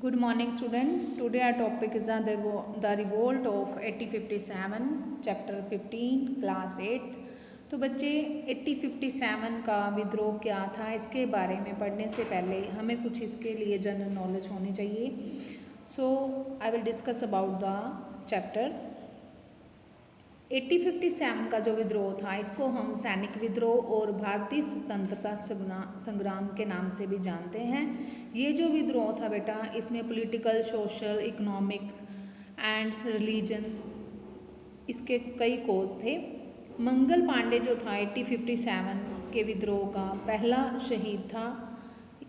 Good morning, student. Today our topic is the revolt of 1857, chapter 15, class 8th. तो बच्चे 1857 का विद्रोह क्या था इसके बारे में पढ़ने से पहले हमें कुछ इसके लिए जनरल नॉलेज होनी चाहिए. So I will discuss about the chapter. 1857 का जो विद्रोह था इसको हम सैनिक विद्रोह और भारतीय स्वतंत्रता संग्राम के नाम से भी जानते हैं. ये जो विद्रोह था बेटा इसमें political, social, economic and religion इसके कई कोज थे. मंगल पांडे जो था 1857 के विद्रोह का पहला शहीद था.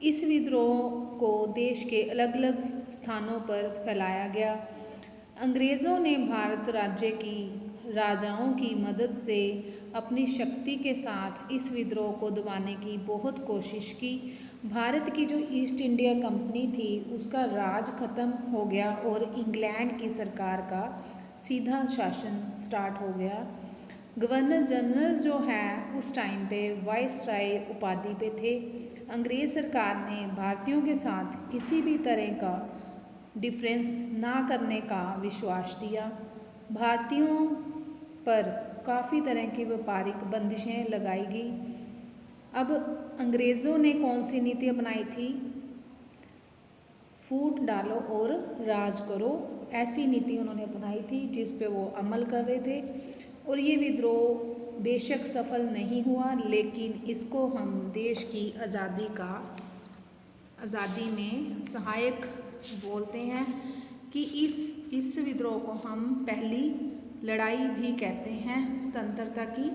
इस विद्रोह को देश के अलग अलग स्थानों पर फैलाया गया. अंग्रेज़ों ने भारत राज्य की राजाओं की मदद से अपनी शक्ति के साथ इस विद्रोह को दबाने की बहुत कोशिश की. भारत की जो ईस्ट इंडिया कंपनी थी उसका राज खत्म हो गया और इंग्लैंड की सरकार का सीधा शासन स्टार्ट हो गया. गवर्नर जनरल जो है उस टाइम पे वाइसराय उपाधि पे थे. अंग्रेज़ सरकार ने भारतीयों के साथ किसी भी तरह का डिफरेंस ना करने का विश्वास दिया. भारतीयों पर काफ़ी तरह की व्यापारिक बंदिशें लगाई गई. अब अंग्रेज़ों ने कौन सी नीति अपनाई थी? फूट डालो और राज करो, ऐसी नीति उन्होंने अपनाई थी जिस पे वो अमल कर रहे थे. और ये विद्रोह बेशक सफल नहीं हुआ लेकिन इसको हम देश की आज़ादी में सहायक बोलते हैं कि इस विद्रोह को हम पहली लड़ाई भी कहते हैं स्वतंत्रता की.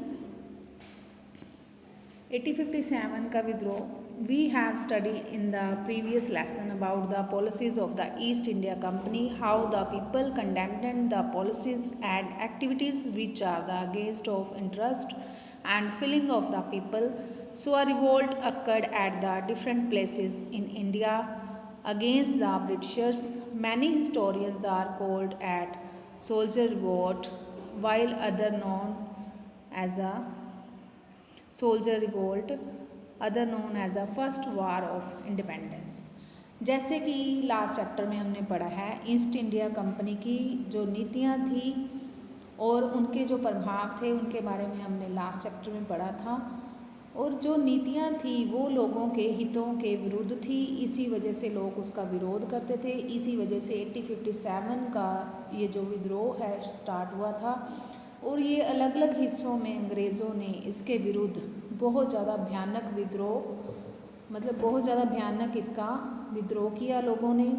1857 का विद्रोह. We have studied in the previous lesson about the policies of the East India Company, how the people condemned the policies and activities which are the against of interest and feeling of the people. So a revolt occurred at the different places in India against the Britishers. Many historians are called at soldier revolt, while other known as a soldier revolt, other known as a first war of independence. जैसे कि last chapter में हमने पढ़ा है east India company की जो नीतियाँ थी और उनके जो प्रभाव थे उनके बारे में हमने लास्ट चैप्टर में पढ़ा था. और जो नीतियाँ थी वो लोगों के हितों के विरुद्ध थी, इसी वजह से लोग उसका विरोध करते थे. इसी वजह से 1857 का ये जो विद्रोह है स्टार्ट हुआ था. और ये अलग अलग हिस्सों में अंग्रेज़ों ने इसके विरुद्ध बहुत ज़्यादा भयानक बहुत ज़्यादा भयानक इसका विद्रोह किया लोगों ने.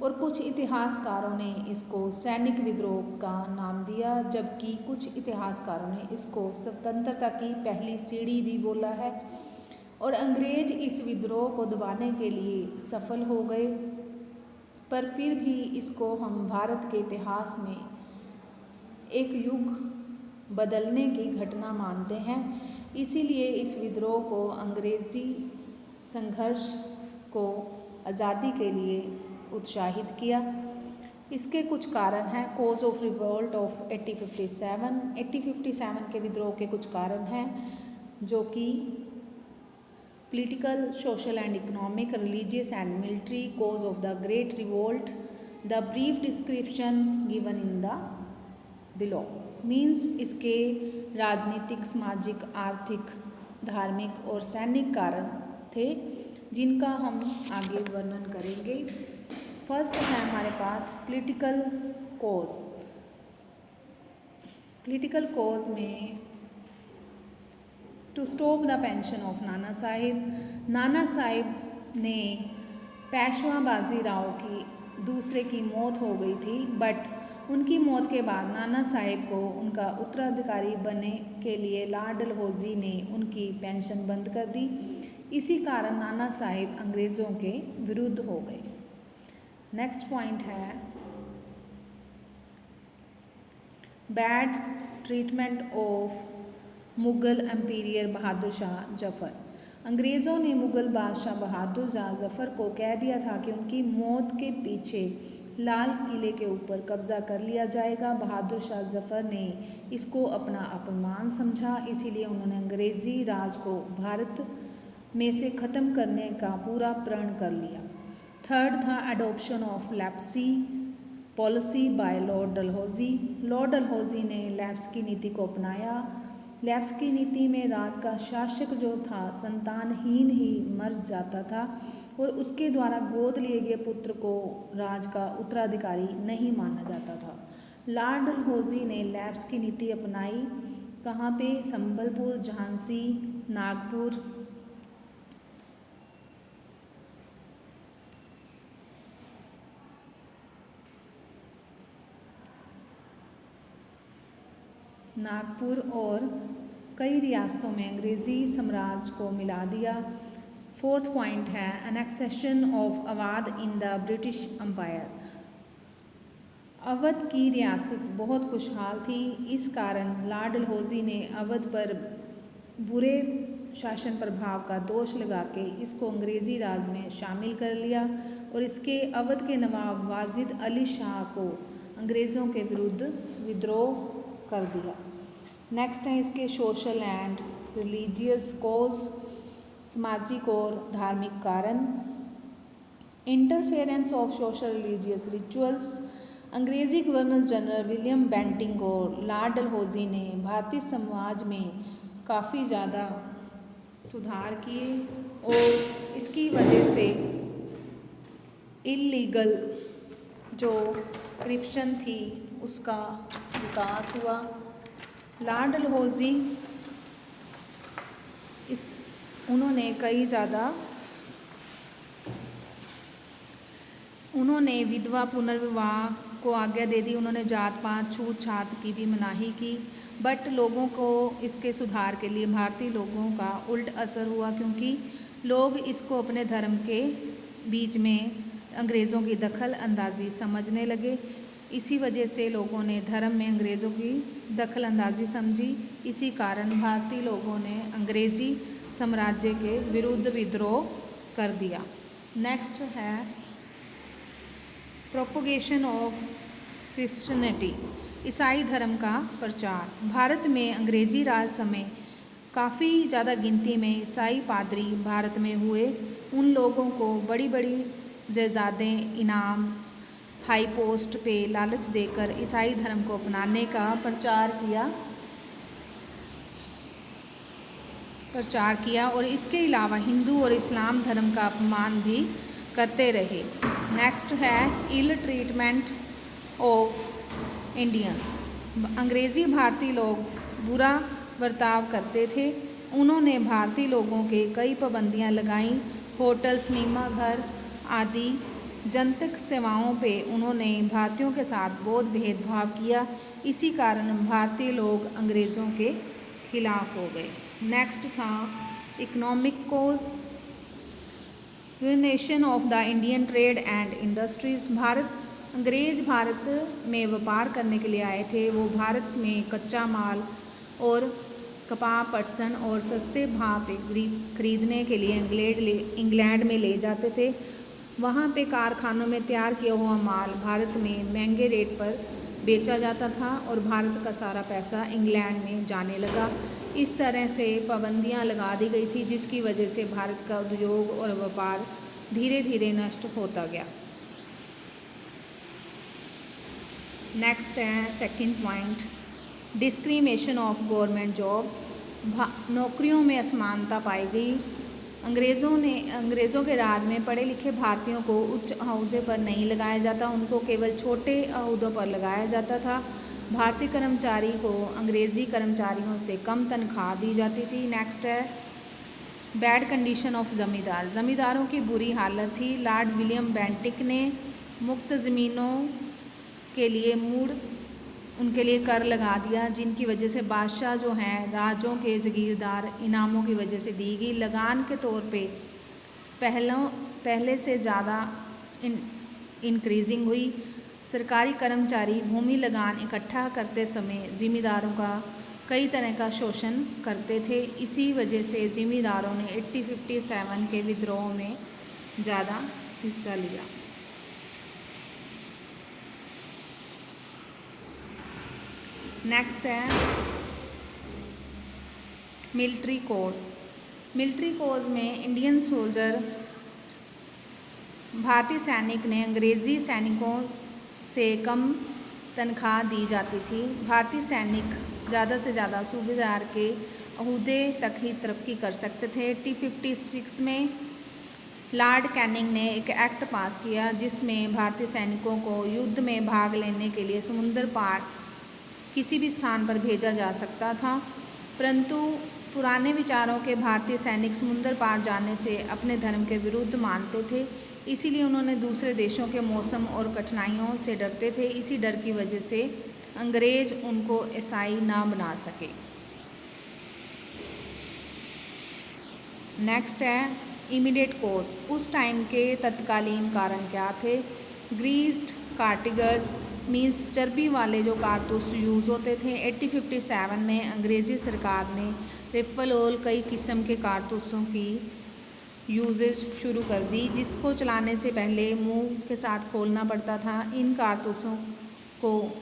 और कुछ इतिहासकारों ने इसको सैनिक विद्रोह का नाम दिया, जबकि कुछ इतिहासकारों ने इसको स्वतंत्रता की पहली सीढ़ी भी बोला है. और अंग्रेज इस विद्रोह को दबाने के लिए सफल हो गए, पर फिर भी इसको हम भारत के इतिहास में एक युग बदलने की घटना मानते हैं. इसीलिए इस विद्रोह को अंग्रेज़ी संघर्ष को आज़ादी के लिए उत्साहित किया. इसके कुछ कारण हैं. कोज ऑफ रिवोल्ट ऑफ 1857 के विद्रोह के कुछ कारण हैं जो कि political, social and economic, religious and military cause of the great revolt. The brief description given in the below means इसके राजनीतिक, सामाजिक, आर्थिक, धार्मिक और सैनिक कारण थे जिनका हम आगे वर्णन करेंगे. फर्स्ट है हमारे पास पॉलिटिकल कोज. पॉलिटिकल कोज में to stop the pension of Nana Sahib ने पेशवा बाजीराव की दूसरे की मौत हो गई थी, बट उनकी मौत के बाद नाना साहिब को उनका उत्तराधिकारी बनने के लिए लॉर्ड डलहौजी ने उनकी पेंशन बंद कर दी. इसी कारण नाना साहिब अंग्रेज़ों के विरुद्ध हो गए. नेक्स्ट पॉइंट है bad treatment of Mughal एम्पीरियर Bahadur Shah Zafar. अंग्रेज़ों ने मुग़ल बादशाह बहादुर शाह जफ़र को कह दिया था कि उनकी मौत के पीछे लाल किले के ऊपर कब्ज़ा कर लिया जाएगा. बहादुर शाह जफ़र ने इसको अपना अपमान समझा, इसीलिए उन्होंने अंग्रेज़ी राज को भारत में से ख़त्म करने का पूरा प्रण कर लिया थर्ड था adoption of lapse policy by Lord Dalhousie. Lord Dalhousie ने लैप्स की नीति को अपनाया। लैप्स की नीति में राज का शासक जो था संतानहीन ही मर जाता था और उसके द्वारा गोद लिए गए पुत्र को राज का उत्तराधिकारी नहीं माना जाता था। लॉर्ड डलहौजी ने लैप्स की नीति अपनाई। कहाँ पे? संबलपुर, झांसी, नागपुर, और कई रियासतों में अंग्रेज़ी साम्राज्य को मिला दिया। फोर्थ पॉइंट है annexation of Awadh in the British empire. Awadh की रियासत बहुत खुशहाल थी, इस कारण लॉर्ड डलहौजी ने अवध पर बुरे शासन प्रभाव का दोष लगा के इसको अंग्रेज़ी राज में शामिल कर लिया और इसके अवध के नवाब वाजिद अली शाह को अंग्रेज़ों के विरुद्ध विद्रोह कर दिया। नेक्स्ट है इसके सोशल एंड रिलीजियस कॉज, सामाजिक और धार्मिक कारण। Interference of social religious rituals. अंग्रेज़ी गवर्नर जनरल विलियम बेंटिंक और लॉर्ड डलहौजी ने भारतीय समाज में काफ़ी ज़्यादा सुधार किए और इसकी वजह से इल्लीगल जो करप्शन थी उसका विकास हुआ। लॉर्ड डलहौजी उन्होंने विधवा पुनर्विवाह को आज्ञा दे दी। उन्होंने जात पात छूत छात की भी मनाही की, बट लोगों को इसके सुधार के लिए भारतीय लोगों का उल्ट असर हुआ क्योंकि लोग इसको अपने धर्म के बीच में अंग्रेज़ों की दखल अंदाजी समझने लगे। इसी वजह से लोगों ने धर्म में अंग्रेज़ों की दखल अंदाजी समझी। इसी कारण भारतीय लोगों ने अंग्रेज़ी साम्राज्य के विरुद्ध विद्रोह कर दिया। नेक्स्ट है प्रोपोगेशन ऑफ क्रिश्चियनिटी, ईसाई धर्म का प्रचार। भारत में अंग्रेज़ी राज समय काफ़ी ज़्यादा गिनती में ईसाई पादरी भारत में हुए। उन लोगों को बड़ी बड़ी जायदादें, इनाम, हाई पोस्ट पे लालच देकर ईसाई धर्म को अपनाने का प्रचार किया और इसके अलावा हिंदू और इस्लाम धर्म का अपमान भी करते रहे। नेक्स्ट है इल ट्रीटमेंट ऑफ इंडियंस। अंग्रेज़ी भारतीय लोग बुरा बर्ताव करते थे। उन्होंने भारतीय लोगों के कई पाबंदियां लगाईं। होटल, सिनेमा घर आदि जनतक सेवाओं पे उन्होंने भारतीयों के साथ बहुत भेदभाव किया। इसी कारण भारतीय लोग अंग्रेज़ों के खिलाफ हो गए। नेक्स्ट था economic cause, ruination of the Indian trade and industries. अंग्रेज़ भारत में व्यापार करने के लिए आए थे। वो भारत में कच्चा माल और कपाह, पटसन और सस्ते भाव पे खरीदने के लिए इंग्लैंड में ले जाते थे। वहाँ पे कारखानों में तैयार किया हुआ माल भारत में महंगे रेट पर बेचा जाता था और भारत का सारा पैसा इंग्लैंड में जाने लगा। इस तरह से पाबंदियाँ लगा दी गई थी जिसकी वजह से भारत का उद्योग और व्यापार धीरे धीरे नष्ट होता गया। नेक्स्ट है second point, discrimination of government jobs. नौकरियों में असमानता पाई गई। अंग्रेज़ों के राज में पढ़े लिखे भारतीयों को उच्च अहदे पर नहीं लगाया जाता, उनको केवल छोटे अहदों पर लगाया जाता था। भारतीय कर्मचारी को अंग्रेज़ी कर्मचारियों से कम तनख्वाह दी जाती थी। नेक्स्ट है बैड कंडीशन ऑफ ज़मींदार। ज़मींदारों की बुरी हालत थी। लॉर्ड विलियम बेंटिक ने मुक्त ज़मीनों के लिए उनके लिए कर लगा दिया, जिनकी वजह से बादशाह जो हैं राजों के जागीरदार इनामों की वजह से दी गई। लगान के तौर पे पहले से ज़्यादा इंक्रीजिंग हुई। सरकारी कर्मचारी भूमि लगान इकट्ठा करते समय ज़िम्मेदारों का कई तरह का शोषण करते थे। इसी वजह से ज़िम्मेदारों ने 1857 के विद्रोह में ज़्यादा हिस्सा लिया। नेक्स्ट है मिलिट्री कोर्स। मिलिट्री कोर्स में इंडियन सोल्जर भारतीय सैनिक ने अंग्रेज़ी सैनिकों से कम तनख्वाह दी जाती थी। भारतीय सैनिक ज़्यादा से ज़्यादा सूबेदार के ओहदे तक ही तरक्की कर सकते थे। 1856 में लॉर्ड कैनिंग ने एक एक्ट पास किया जिसमें भारतीय सैनिकों को युद्ध में भाग लेने के लिए समुद्र पार किसी भी स्थान पर भेजा जा सकता था, परंतु पुराने विचारों के भारतीय सैनिक समुद्र पार जाने से अपने धर्म के विरुद्ध मानते थे, इसीलिए उन्होंने दूसरे देशों के मौसम और कठिनाइयों से डरते थे। इसी डर की वजह से अंग्रेज उनको ईसाई ना बना सके। नेक्स्ट है इमीडिएट कोर्स। उस टाइम के तत्कालीन कारण क्या थे? ग्रीस्ड कार्टिगर्स मीन्स चर्बी वाले जो कारतूस यूज़ होते थे। 1857 में अंग्रेज़ी सरकार ने रिफल और कई किस्म के कारतूसों की यूजेज शुरू कर दी, जिसको चलाने से पहले मुंह के साथ खोलना पड़ता था। इन कारतूसों को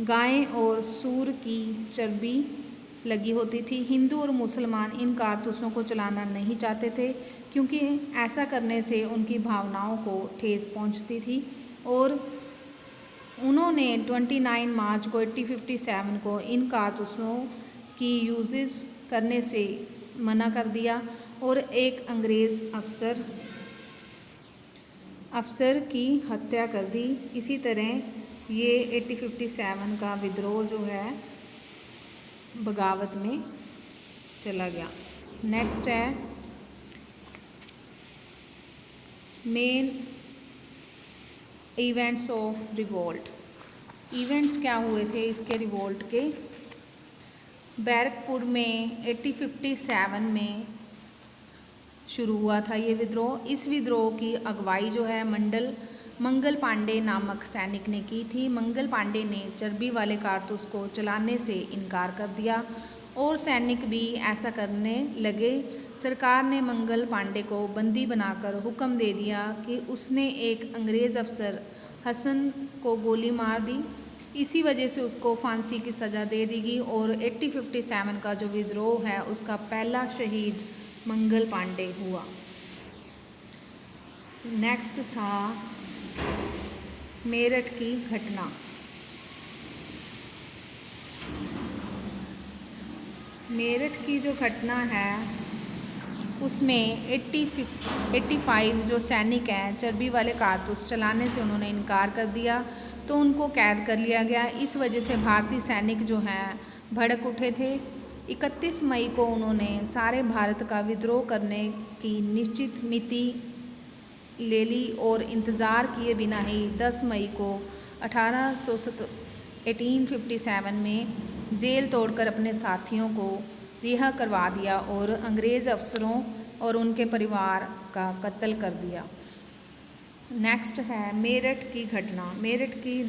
गाय और सूर की चर्बी लगी होती थी। हिंदू और मुसलमान इन कारतूसों को चलाना नहीं चाहते थे, क्योंकि ऐसा करने से उनकी भावनाओं को ठेस पहुंचती थी और उन्होंने 29 मार्च को 1857 को इन कारतूसों की यूजेस करने से मना कर दिया और एक अंग्रेज़ अफसर की हत्या कर दी। इसी तरह ये 1857 का विद्रोह जो है बगावत में चला गया। नेक्स्ट है main events of revolt. Events क्या हुए थे इसके रिवोल्ट के? बैरकपुर में 1857 में शुरू हुआ था ये विद्रोह। इस विद्रोह की अगुवाई जो है मंगल पांडे नामक सैनिक ने की थी। मंगल पांडे ने चर्बी वाले कारतूस को चलाने से इनकार कर दिया और सैनिक भी ऐसा करने लगे। सरकार ने मंगल पांडे को बंदी बनाकर हुक्म दे दिया कि उसने एक अंग्रेज़ अफसर हसन को गोली मार दी। इसी वजह से उसको फांसी की सज़ा दे दी गई और 1857 का जो विद्रोह है उसका पहला शहीद मंगल पांडे हुआ। नेक्स्ट था मेरठ की घटना। मेरठ की जो घटना है उसमें 85 जो सैनिक हैं चर्बी वाले कारतूस चलाने से उन्होंने इनकार कर दिया, तो उनको कैद कर लिया गया। इस वजह से भारतीय सैनिक जो हैं भड़क उठे थे। 31 मई को उन्होंने सारे भारत का विद्रोह करने की निश्चित मिति ले ली और इंतज़ार किए बिना ही 10 मई को 1857 में जेल तोड़कर अपने साथियों को रिहा करवा दिया और अंग्रेज़ अफसरों और उनके परिवार का कत्ल कर दिया। नेक्स्ट है मेरठ की घटना। मेरठ की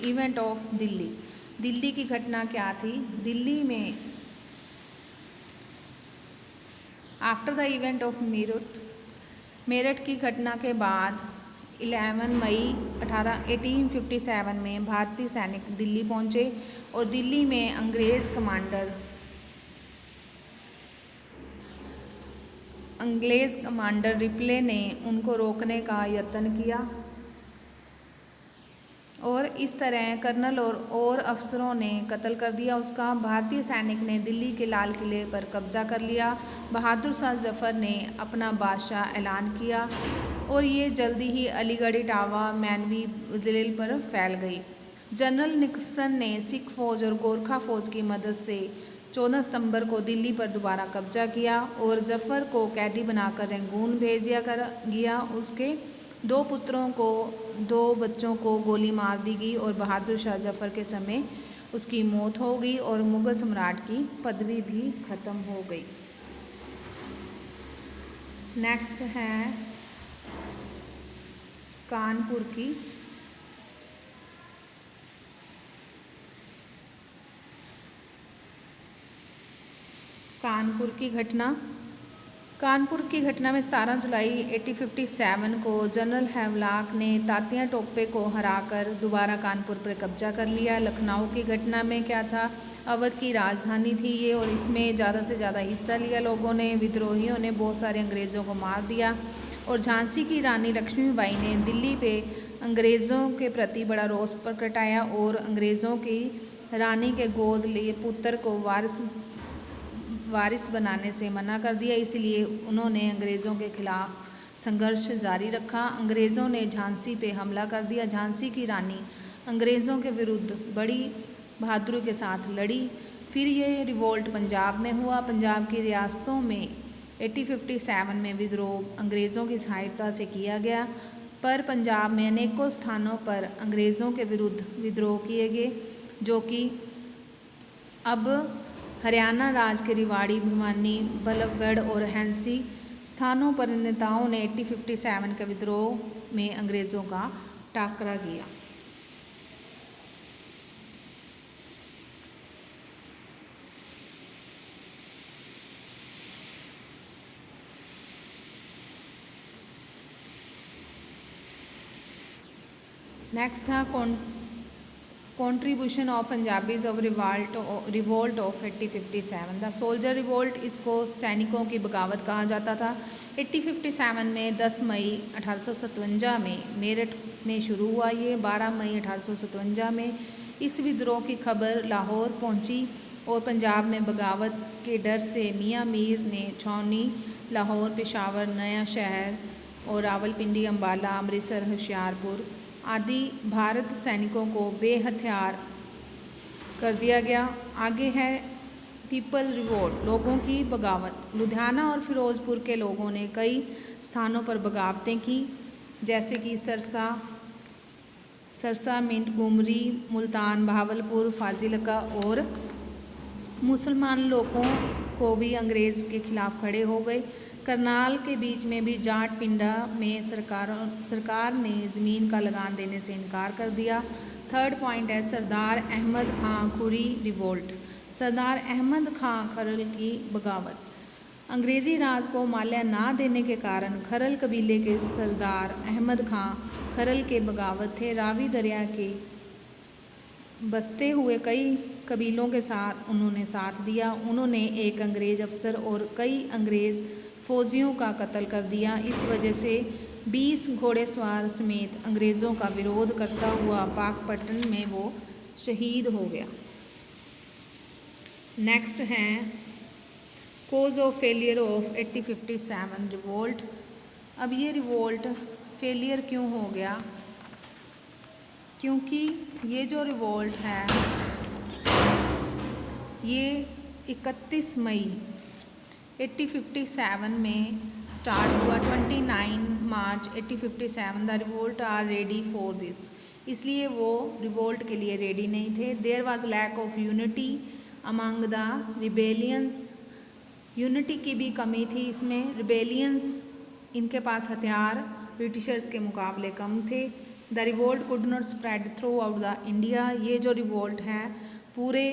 इवेंट ऑफ दिल्ली। दिल्ली की घटना क्या थी? दिल्ली में after the event of Meerut की घटना के बाद 11 मई 1857 में भारतीय सैनिक दिल्ली पहुंचे और दिल्ली में अंग्रेज़ कमांडर रिपले ने उनको रोकने का यत्न किया और इस तरह कर्नल और अफसरों ने कत्ल कर दिया उसका। भारतीय सैनिक ने दिल्ली के लाल किले पर कब्जा कर लिया। बहादुर शाह जफ़र ने अपना बादशाह ऐलान किया और ये जल्दी ही अलीगढ़, इटावा, मैनवी दिल्ली पर फैल गई। जनरल निक्सन ने सिख फौज और गोरखा फौज की मदद से 14 सितंबर को दिल्ली पर दोबारा कब्जा किया और जफ़र को कैदी बनाकर रंगून भेज दिया गया। उसके 2 बच्चों को गोली मार दी गई और बहादुर शाह जफ़र के समय उसकी मौत हो गई और मुग़ल सम्राट की पदवी भी ख़त्म हो गई। नेक्स्ट है कानपुर की घटना। कानपुर की घटना में 17 जुलाई 1857 को जनरल हैवलॉक ने तात्या टोपे को हराकर दोबारा कानपुर पर कब्जा कर लिया। लखनऊ की घटना में क्या था, अवध की राजधानी थी ये, और इसमें ज़्यादा से ज़्यादा हिस्सा लिया लोगों ने। विद्रोहियों ने बहुत सारे अंग्रेज़ों को मार दिया और झांसी की रानी लक्ष्मीबाई ने दिल्ली पे अंग्रेज़ों के प्रति बड़ा रोष प्रकटाया और अंग्रेज़ों की रानी के गोद लिए पुत्र को वारिस बनाने से मना कर दिया। इसलिए उन्होंने अंग्रेज़ों के खिलाफ संघर्ष जारी रखा। अंग्रेज़ों ने झांसी पे हमला कर दिया। झांसी की रानी अंग्रेज़ों के विरुद्ध बड़ी बहादुरी के साथ लड़ी। फिर ये रिवोल्ट पंजाब में हुआ। पंजाब की रियासतों में 1857 में विद्रोह अंग्रेज़ों की सहायता से किया गया, पर पंजाब में अनेकों स्थानों पर अंग्रेज़ों के विरुद्ध विद्रोह किए गए, जो कि अब हरियाणा राज्य के रिवाड़ी, भिवानी, बल्लभगढ़ और हैंसी स्थानों पर नेताओं ने 1857 के विद्रोह में अंग्रेज़ों का टाकरा किया। नेक्स्ट था contribution of Punjabis of revolt of 1857। The soldier revolt, इसको सैनिकों की बगावत कहा जाता था। 1857 में 10 मई 1857 में मेरठ में शुरू हुआ। ये 12 मई 1857 में इस विद्रोह की खबर लाहौर पहुंची और पंजाब में बगावत के डर से मियाँ मीर ने छावनी लाहौर, पेशावर, नया शहर और रावलपिंडी, अम्बाला, अमृतसर, होशियारपुर आदि भारत सैनिकों को बेहथियार कर दिया गया। आगे है पीपल रिवोल्ट, लोगों की बगावत। लुधियाना और फिरोजपुर के लोगों ने कई स्थानों पर बगावतें की, जैसे कि सरसा, मिंट, गुमरी, मुल्तान, बहावलपुर, फाजिलका, और मुसलमान लोगों को भी अंग्रेज़ के खिलाफ खड़े हो गए। करनाल के बीच में भी जाट पिंडा में सरकार ने ज़मीन का लगान देने से इनकार कर दिया। थर्ड पॉइंट है सरदार अहमद खां खुरी रिवोल्ट। सरदार अहमद खां खरल की बगावत। अंग्रेज़ी राज को माल्या ना देने के कारण खरल कबीले के सरदार अहमद खां खरल के बगावत थे। रावी दरिया के बसते हुए कई कबीलों के साथ उन्होंने साथ दिया। उन्होंने एक अंग्रेज़ अफसर और कई अंग्रेज़ फौजियों का कत्ल कर दिया। इस वजह से 20 घोड़ेसवार समेत अंग्रेज़ों का विरोध करता हुआ पाकपट्टन में वो शहीद हो गया। नेक्स्ट है cause of failure of 1857 revolt. अब ये रिवोल्ट फेलियर क्यों हो गया, क्योंकि ये जो रिवोल्ट है ये 31 मई 1857 में स्टार्ट हुआ। 29 March 1857 the revolt are ready for this, इसलिए वो रिवोल्ट के लिए रेडी नहीं थे। There was lack of unity among the rebellions, unity की भी कमी थी इसमें। रिबेलियंस, इनके पास हथियार ब्रिटिशर्स के मुकाबले कम थे। The revolt could not spread through out the India, ये जो रिवोल्ट है पूरे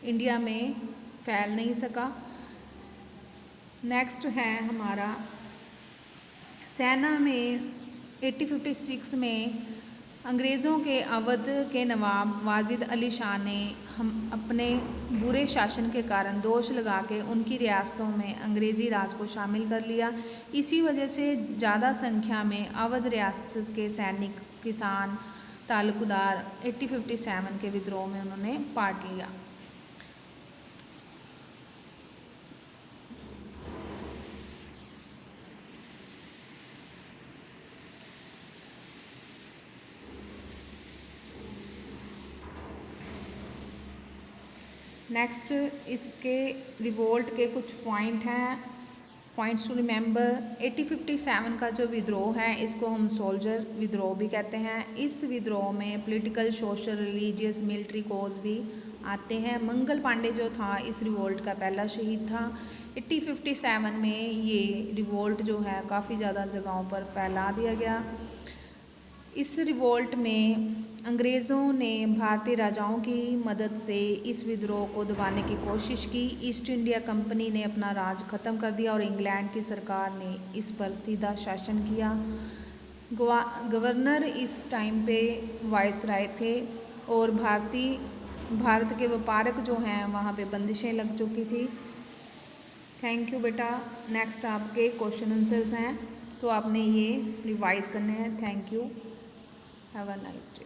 इंडिया में फैल नहीं सका। नेक्स्ट है हमारा सेना में 1856 में अंग्रेज़ों के अवध के नवाब वाजिद अली शाह ने हम अपने बुरे शासन के कारण दोष लगा के उनकी रियासतों में अंग्रेज़ी राज को शामिल कर लिया। इसी वजह से ज़्यादा संख्या में अवध रियासत के सैनिक, किसान, तालुकदार 1857 के विद्रोह में उन्होंने पार्ट लिया। नेक्स्ट इसके रिवोल्ट के कुछ पॉइंट हैं, पॉइंट्स टू रिमेंबर। 1857 का जो विद्रोह है इसको हम सोल्जर विद्रोह भी कहते हैं। इस विद्रोह में पॉलिटिकल, सोशल, रिलीजियस, मिलिट्री कोज भी आते हैं। मंगल पांडे जो था इस रिवोल्ट का पहला शहीद था। 1857 में ये रिवोल्ट जो है काफ़ी ज़्यादा जगहों पर फैला दिया गया। इस रिवोल्ट में अंग्रेज़ों ने भारतीय राजाओं की मदद से इस विद्रोह को दबाने की कोशिश की। ईस्ट इंडिया कंपनी ने अपना राज ख़त्म कर दिया और इंग्लैंड की सरकार ने इस पर सीधा शासन किया। गवर्नर इस टाइम पे वायसराय थे और भारत के व्यापारक जो हैं वहाँ पे बंदिशें लग चुकी थी। थैंक यू बेटा। नेक्स्ट आपके क्वेश्चन आंसर्स हैं तो आपने ये रिवाइज करने हैं। Thank you. Have a nice day.